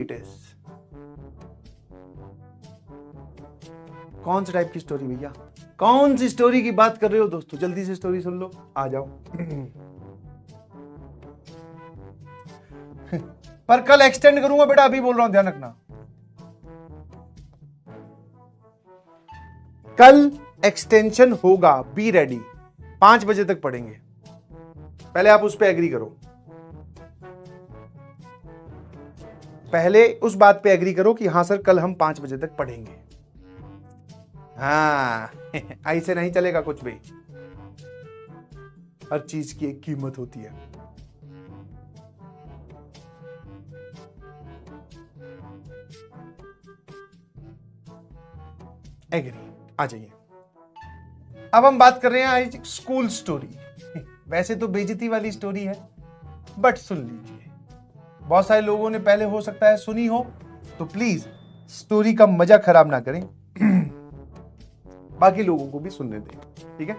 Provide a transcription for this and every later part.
Test. कौन सी type की story भैया, कौन सी स्टोरी की बात कर रहे हो दोस्तों? जल्दी से स्टोरी सुन लो, आ जाओ। पर कल एक्सटेंड करूंगा बेटा, अभी बोल रहा हूं, ध्यान रखना। कल एक्सटेंशन होगा, बी रेडी। 5 बजे तक पढ़ेंगे, पहले आप उस पर एग्री करो, पहले उस बात पे एग्री करो कि हाँ सर कल हम 5 बजे तक पढ़ेंगे। हाँ ऐसे नहीं चलेगा कुछ भी, हर चीज की एक कीमत होती है। एग्री, आ जाइए। अब हम बात कर रहे हैं आज स्कूल स्टोरी। वैसे तो बेइज्जती वाली स्टोरी है, बट सुन लीजिए। बहुत सारे लोगों ने पहले हो सकता है सुनी हो, तो प्लीज स्टोरी का मजा खराब ना करें, बाकी लोगों को भी सुनने दें, ठीक है।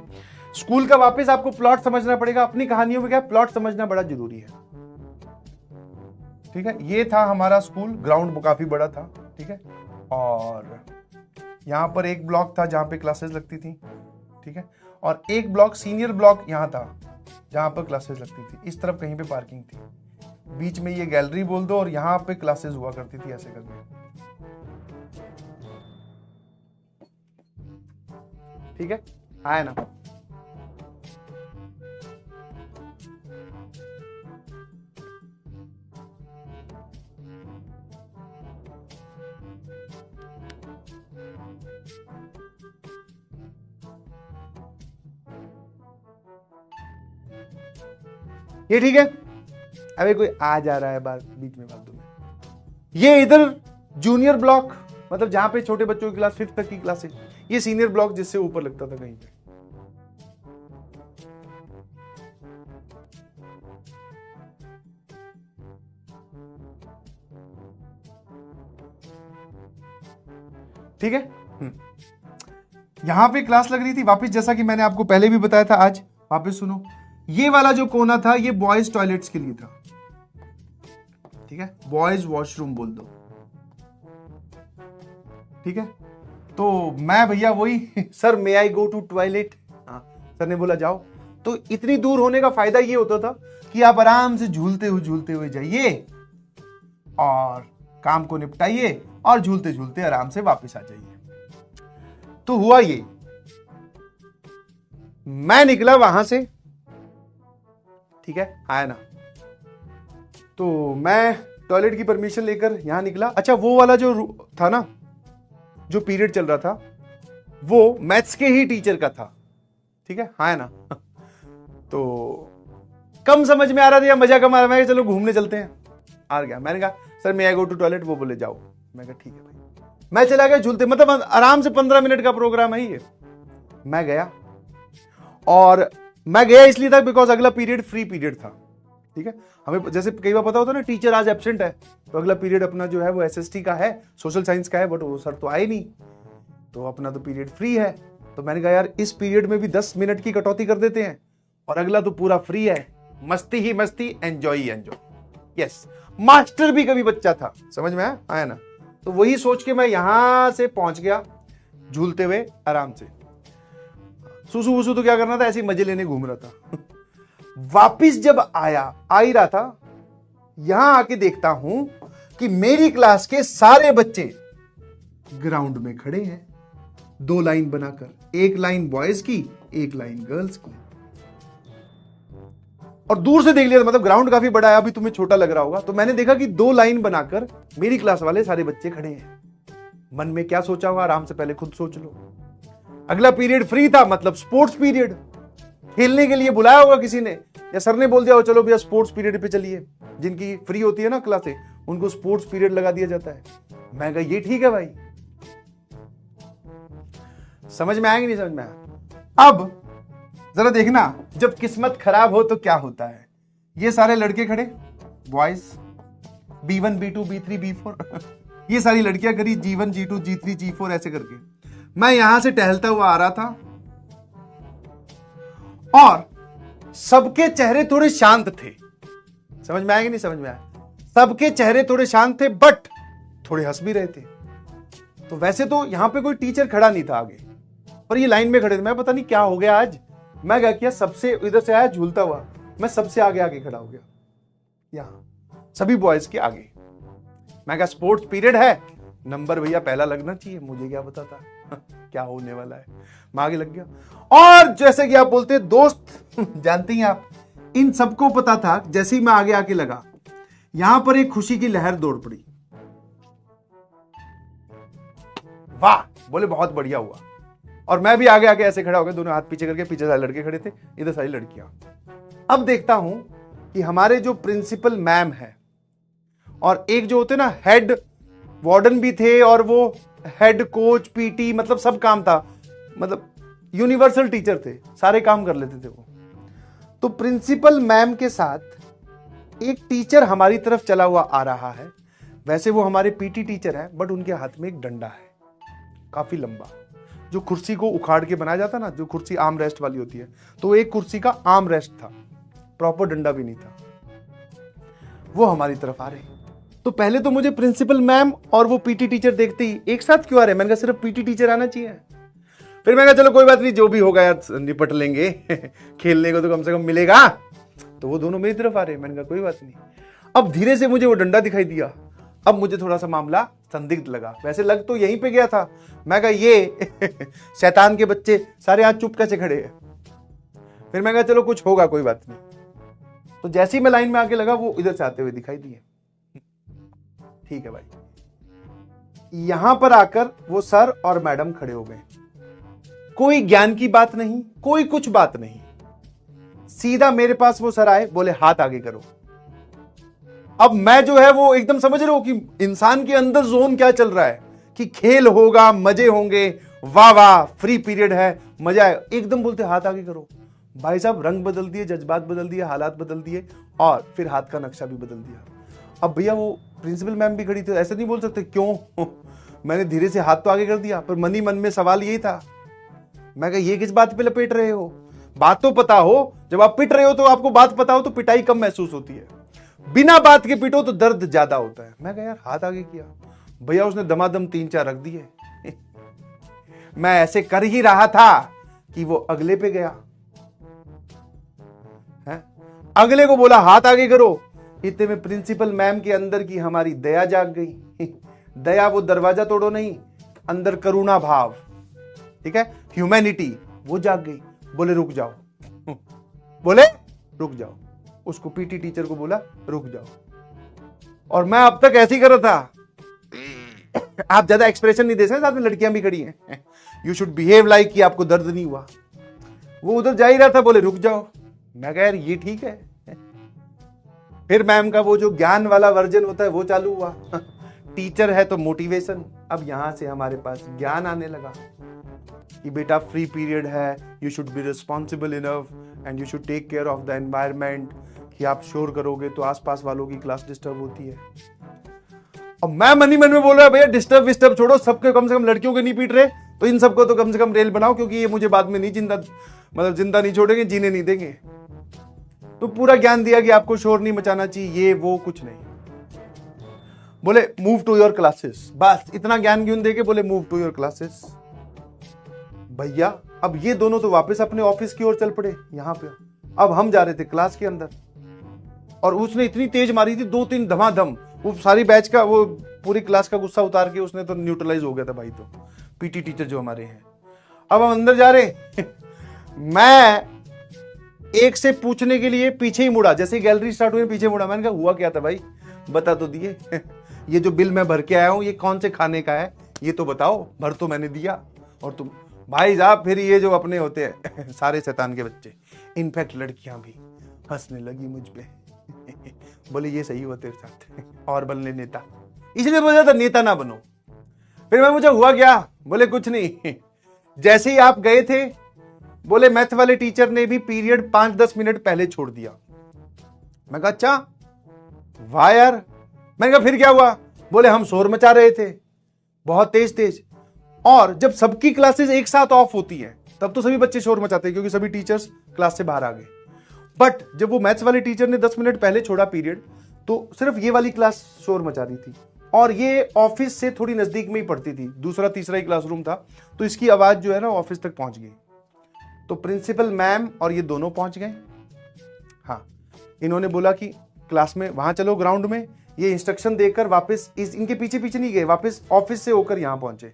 स्कूल का वापस आपको प्लॉट समझना पड़ेगा। अपनी कहानियों में क्या प्लॉट समझना बड़ा जरूरी है, ठीक है। ये था हमारा स्कूल, ग्राउंड काफी बड़ा था, ठीक है। और यहां पर एक ब्लॉक था जहां पे क्लासेस लगती थी, ठीक है। और एक ब्लॉक, सीनियर ब्लॉक यहां था जहां पर क्लासेस लगती थी। इस तरफ कहीं पे पार्किंग थी, बीच में ये गैलरी बोल दो, और यहां पे क्लासेस हुआ करती थी, ऐसे करके, ठीक है। आया ना? ये ठीक है। अबे कोई आ जा रहा है बार बीच में फालतू में। ये इधर जूनियर ब्लॉक, मतलब जहां पे छोटे बच्चों की क्लास 5th तक की क्लास है। ये सीनियर ब्लॉक जिससे ऊपर लगता था कहीं पे, ठीक है। यहां पे क्लास लग रही थी। वापस जैसा कि मैंने आपको पहले भी बताया था, आज वापस सुनो। ये वाला जो कोना था ये बॉयज टॉयलेट्स के लिए था, ठीक है। बॉयज वॉशरूम बोल दो, ठीक है। तो मैं भैया वही sir may I go to toilet, हाँ सर ने बोला जाओ। तो इतनी दूर होने का फायदा ये होता था कि आप आराम से झूलते हुए जाइए और काम को निपटाइए और झूलते झूलते आराम से वापस आ जाइए। तो हुआ ये, मैं निकला वहां से, ठीक है, आया ना। तो मैं टॉयलेट की परमिशन लेकर यहां निकला। अच्छा, वो वाला जो था ना, जो पीरियड चल रहा था, वो मैथ्स के ही टीचर का था, ठीक है, हाँ है ना। तो कम समझ में आ रहा था या मजा कम आ रहा है, चलो घूमने चलते हैं। आ गया, मैंने कहा सर मैं आई गो टू टॉयलेट, वो बोले जाओ। मैं कहा ठीक है भाई। मैं चला गया झूलते, मतलब आराम से 15 मिनट का प्रोग्राम है ये। मैं गया, और मैं गया इसलिए था बिकॉज अगला पीरियड फ्री पीरियड था, ठीक है। हमें जैसे कई बार पता होता है ना, टीचर आज एब्सेंट है तो अगला पीरियड अपना जो है वो एसएसटी का है, सोशल साइंस का है, बट वो सर तो आए नहीं, तो अपना तो पीरियड फ्री है। तो मैंने कहा यार इस पीरियड में भी 10 मिनट की कटौती कर देते हैं, और अगला तो पूरा फ्री है, मस्ती ही मस्ती, एंजॉय ही एंजॉय। यस, मास्टर भी कभी बच्चा था, समझ में आया ना। तो वही सोच के मैं यहां से पहुंच गया झूलते हुए आराम से। सुसु वसु तो क्या करना था, ऐसे मजे लेने घूम रहा था। वापिस जब आ ही रहा था, यहां आके देखता हूं कि मेरी क्लास के सारे बच्चे ग्राउंड में खड़े हैं, 2 लाइन बनाकर, एक लाइन बॉयज की, एक लाइन गर्ल्स की। और दूर से देख लिया, मतलब ग्राउंड काफी बड़ा है, अभी तुम्हें छोटा लग रहा होगा। तो मैंने देखा कि 2 लाइन बनाकर मेरी क्लास वाले सारे बच्चे खड़े हैं। मन में क्या सोचा होगा, आराम से पहले खुद सोच लो। अगला पीरियड फ्री था, मतलब स्पोर्ट्स पीरियड, खेलने के लिए बुलाया होगा किसी ने, या सर ने बोल दिया हो चलो भैया स्पोर्ट्स पीरियड पे चलिए। जिनकी फ्री होती है ना क्लासें, उनको स्पोर्ट्स पीरियड लगा दिया जाता है। मैं कहा ये ठीक है भाई। समझ में आएगी, नहीं समझ में आया? अब जरा देखना, जब किस्मत खराब हो तो क्या होता है। ये सारे लड़के खड़े, boys, B1 B2 B3 B4 ये सारी लड़कियां करी G1 G2 G3 G4 ऐसे करके। मैं यहां से टहलता हुआ आ रहा था, और सबके चेहरे थोड़े शांत थे। समझ में आएगा, नहीं समझ में आया? सबके चेहरे थोड़े शांत थे, बट थोड़े हंस भी रहे थे। तो वैसे तो यहां पे कोई टीचर खड़ा नहीं था आगे, पर ये लाइन में खड़े थे। मैं पता नहीं क्या हो गया आज, मैं क्या किया, सबसे इधर से आया झूलता हुआ, मैं सबसे आगे आगे खड़ा हो गया, यहां सभी बॉयज के आगे। मैं कहा स्पोर्ट्स पीरियड है, नंबर भैया पहला लगना चाहिए, मुझे क्या पता था क्या होने वाला है। मैं आगे लग गया, और जैसे कि आप बोलते हैं दोस्त जानते हैं आप, इन सबको पता था जैसे ही मैं आगे आके लगा, यहां पर एक खुशी की लहर दौड़ पड़ी। वाह, बोले बहुत बढ़िया हुआ। और मैं भी आगे आके ऐसे खड़ा हो गया, दोनों हाथ पीछे करके, पीछे सारे लड़के खड़े थे, इधर सारी लड़कियां। अब देखता हूं कि हमारे जो प्रिंसिपल मैम है और एक जो होते ना हेड वार्डन भी थे, और वो हेड कोच पीटी, मतलब सब काम था, मतलब यूनिवर्सल टीचर थे, सारे काम कर लेते थे वो। तो प्रिंसिपल मैम के साथ एक टीचर हमारी तरफ चला हुआ आ रहा है। वैसे वो हमारे पीटी टीचर है, बट उनके हाथ में एक डंडा है काफी लंबा, जो कुर्सी को उखाड़ के बनाया जाता ना, जो कुर्सी आर्म रेस्ट वाली होती है, तो एक कुर्सी का आर्म रेस्ट था, प्रॉपर डंडा भी नहीं था। वो हमारी तरफ आ रहे। तो पहले तो मुझे प्रिंसिपल मैम और वो पीटी टीचर देखते ही, एक साथ क्यों आ रहे, मैंने कहा सिर्फ पीटी टीचर आना चाहिए। फिर मैंने कहा चलो कोई बात नहीं, जो भी होगा यार निपट लेंगे खेलने को तो कम से कम मिलेगा। तो वो दोनों मेरी तरफ आ रहे, मैंने कहा कोई बात नहीं। अब धीरे से मुझे वो डंडा दिखाई दिया, अब मुझे थोड़ा सा मामला संदिग्ध लगा। वैसे लग तो यहीं पे गया था, मैं कहा ये शैतान के बच्चे सारे आज चुप कैसे खड़े हैं। फिर मैं कहा चलो कुछ होगा, कोई बात नहीं। तो जैसे ही मैं लाइन में आके लगा, वो इधर से आते हुए दिखाई दिए। ठीक है भाई, यहां पर आकर वो सर और मैडम खड़े हो गए। कोई ज्ञान की बात नहीं, कोई कुछ बात नहीं, सीधा मेरे पास वो सर आए, बोले हाथ आगे करो। अब मैं जो है वो एकदम समझ रहे हो कि इंसान के अंदर जोन क्या चल रहा है, कि खेल होगा, मजे होंगे, वाह वाह फ्री पीरियड है, मजा है। एकदम बोलते हाथ आगे करो। भाई साहब रंग बदल दिए, जज्बात बदल दिए, हालात बदल दिए, और फिर हाथ का नक्शा भी बदल दिया। अब भैया वो प्रिंसिपल मैम भी खड़ी थी, ऐसे नहीं बोल सकते क्यों मैंने धीरे से हाथ तो आगे कर दिया, पर मन ही मन में सवाल यही था, मैं कहा ये किस बात पे लपेट रहे हो, बात तो पता हो। जब आप पिट रहे हो तो आपको बात पता हो तो पिटाई कम महसूस होती है, बिना बात के पिटो तो दर्द ज्यादा होता है। मैं कहा यार हाथ आगे किया, भैया उसने दमादम 3-4 रख दिए मैं ऐसे कर ही रहा था कि वो अगले पे गया है? अगले को बोला हाथ आगे करो। इतने में प्रिंसिपल मैम के अंदर की हमारी दया जाग गई दया वो दरवाजा तोड़ो नहीं, अंदर करुणा भाव, ठीक है, ह्यूमैनिटी, वो जाग गई। बोले रुक जाओ बोले रुक जाओ, उसको पीटी टीचर को बोला रुक जाओ। और मैं अब तक ऐसे ही कर रहा था आप ज्यादा एक्सप्रेशन नहीं दे सकते, साथ में लड़कियां भी खड़ी हैं, यू शुड बिहेव लाइक कि आपको दर्द नहीं हुआ। वो उधर जा ही रहा था, बोले रुक जाओ। मैं कहा यार ये ठीक है। फिर मैम का वो जो ज्ञान वाला वर्जन होता है वो चालू हुआ टीचर है तो मोटिवेशन। अब यहां से हमारे पास ज्ञान आने लगा कि बेटा फ्री पीरियड है, you should be responsible enough and you should take care of the environment, कि आप शोर करोगे तो आसपास वालों की क्लास डिस्टर्ब होती है। और मैं मन ही मन में बोल रहा भैया डिस्टर्ब विस्टर्ब छोड़ो, सबके कम से कम लड़कियों के नहीं पीट रहे तो इन सबको तो कम से कम रेल बनाओ, क्योंकि ये मुझे बाद में नहीं जिंदा नहीं छोड़ेंगे, जीने नहीं देंगे। तो पूरा ज्ञान दिया कि आपको शोर नहीं मचाना चाहिए, ये वो कुछ नहीं। बोले मूव टू योर क्लासेस, बस इतना ज्ञान क्यों देके बोले मूव टू योर क्लासेस। भैया अब ये दोनों तो वापस अपने ऑफिस की ओर चल पड़े यहां पे। अब हम जा रहे थे क्लास के अंदर, और उसने इतनी तेज मारी थी 2-3 धमाधम, वो सारी बैच का, वो पूरी क्लास का गुस्सा उतार के उसने तो न्यूट्रलाइज हो गया था भाई। तो पीटी टीचर जो हमारे हैं, अब हम अंदर जा रहे मैं एक से पूछने के लिए पीछे ही मुड़ा, जैसे ही गैलरी स्टार्ट हुई पीछे मुड़ा। मैंने कहा हुआ क्या था भाई, बता तो दिए ये जो बिल मैं भर के आया हूं ये कौन से खाने का है, ये तो बताओ, भर तो मैंने दिया। और तुम भाई साहब फिर ये जो अपने होते हैं सारे शैतान के बच्चे, इनफैक्ट लड़कियां भी हंसने लगी मुझ पे बोले ये सही हुआ तेरे साथ और बनने नेता, इसलिए बोला था नेता ना बनो। फिर मैं मुझे हुआ क्या, बोले कुछ नहीं, जैसे ही आप गए थे बोले मैथ वाले टीचर ने भी पीरियड 5-10 मिनट पहले छोड़ दिया। मैं कहा अच्छा वाह यार। मैंने कहा फिर क्या हुआ, बोले हम शोर मचा रहे थे बहुत तेज तेज, और जब सबकी क्लासेस एक साथ ऑफ होती है तब तो सभी बच्चे शोर मचाते हैं क्योंकि सभी टीचर्स क्लास से बाहर आ गए। बट जब वो मैथ्स वाले टीचर ने 10 मिनट पहले छोड़ा पीरियड, तो सिर्फ ये वाली क्लास शोर मचा रही थी, और ये ऑफिस से थोड़ी नजदीक में ही पढ़ती थी, दूसरा तीसरा ही क्लासरूम था, तो इसकी आवाज जो है ना ऑफिस तक पहुंच गई। तो प्रिंसिपल मैम और ये दोनों पहुंच गए। हाँ, इन्होंने बोला कि क्लास में वहां चलो ग्राउंड में, ये इंस्ट्रक्शन देकर वापस इनके पीछे पीछे नहीं गए, वापस ऑफिस से होकर यहां पहुंचे।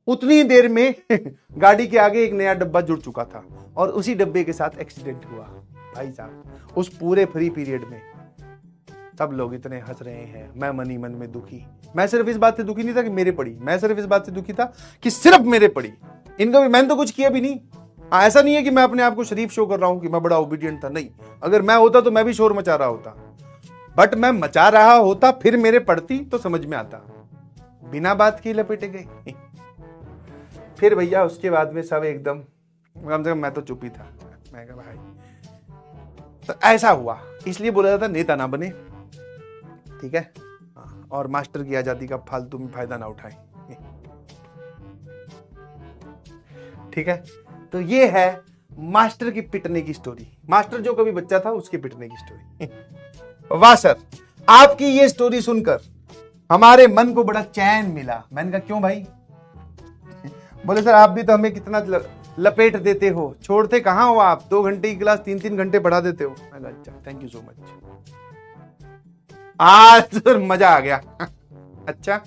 उतनी देर में गाड़ी के आगे एक नया डब्बा जुड़ चुका था, और उसी डब्बे के साथ एक्सीडेंट हुआ। भाई साहब, उस पूरे फ्री पीरियड में सब लोग इतने हंस रहे हैं, मैं मन ही मन में दुखी। मैं सिर्फ इस बात से दुखी नहीं था कि मेरे पड़ी, मैं सिर्फ इस बात से दुखी था कि सिर्फ मेरे पड़ी। इनका भी, मैंने तो कुछ किया भी नहीं। ऐसा नहीं है कि मैं अपने आप को शरीफ शो कर रहा हूं कि मैं बड़ा ओबीडियंट था, नहीं। अगर मैं होता तो मैं भी शोर मचा रहा होता, बट मैं मचा रहा होता फिर मेरे पड़ती तो समझ में आता। बिना बात की लपेटे गए। फिर भैया उसके बाद में सब एकदम, कम से कम मैं तो चुप ही था। मैं कहा भाई, तो ऐसा हुआ, इसलिए बोला जाता नेता ना बने, ठीक है, और मास्टर की आजादी का फालतू में फायदा ना उठाए, ठीक है। तो ये है मास्टर की पिटने की स्टोरी, मास्टर जो कभी बच्चा था उसके पिटने की स्टोरी। वाह सर, आपकी ये स्टोरी सुनकर हमारे मन को बड़ा चैन मिला। मैंने कहा क्यों भाई? बोले सर आप भी तो हमें कितना लपेट देते हो, छोड़ते कहां हो आप, 2 घंटे की क्लास 3-3 घंटे पढ़ा देते हो। मैं कहा अच्छा, थैंक यू सो मच, आज मजा आ गया। अच्छा